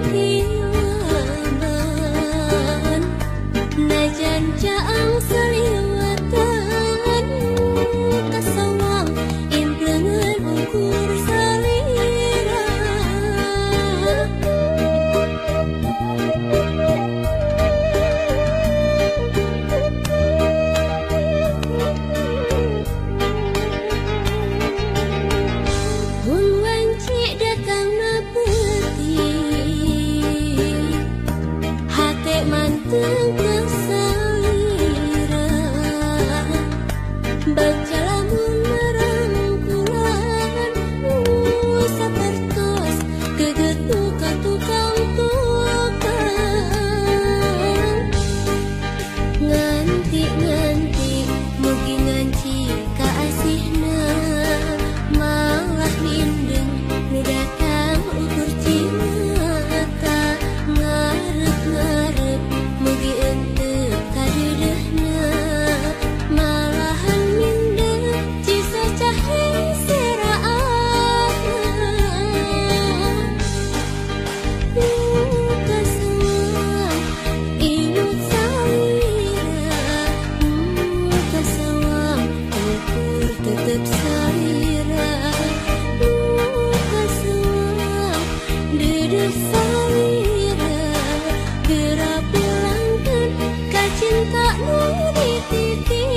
kilaban najan caang saliwatan kasawang implengan ukur salira mun wanci datang na peuting hate manteng kesalira baca lamun merangkulan sapertos kegetu ka tukang nganti mugi nganci kaasihna malah lindeng nu datang ukur cimata ngarep mugi enteu kadeudeuna malahan mindeng cisa cahe seraatna kasawang inut salira kasawang ukur tetep salira kasawang dedeh salira geura pulangkeun ka cinta nu dititipkeun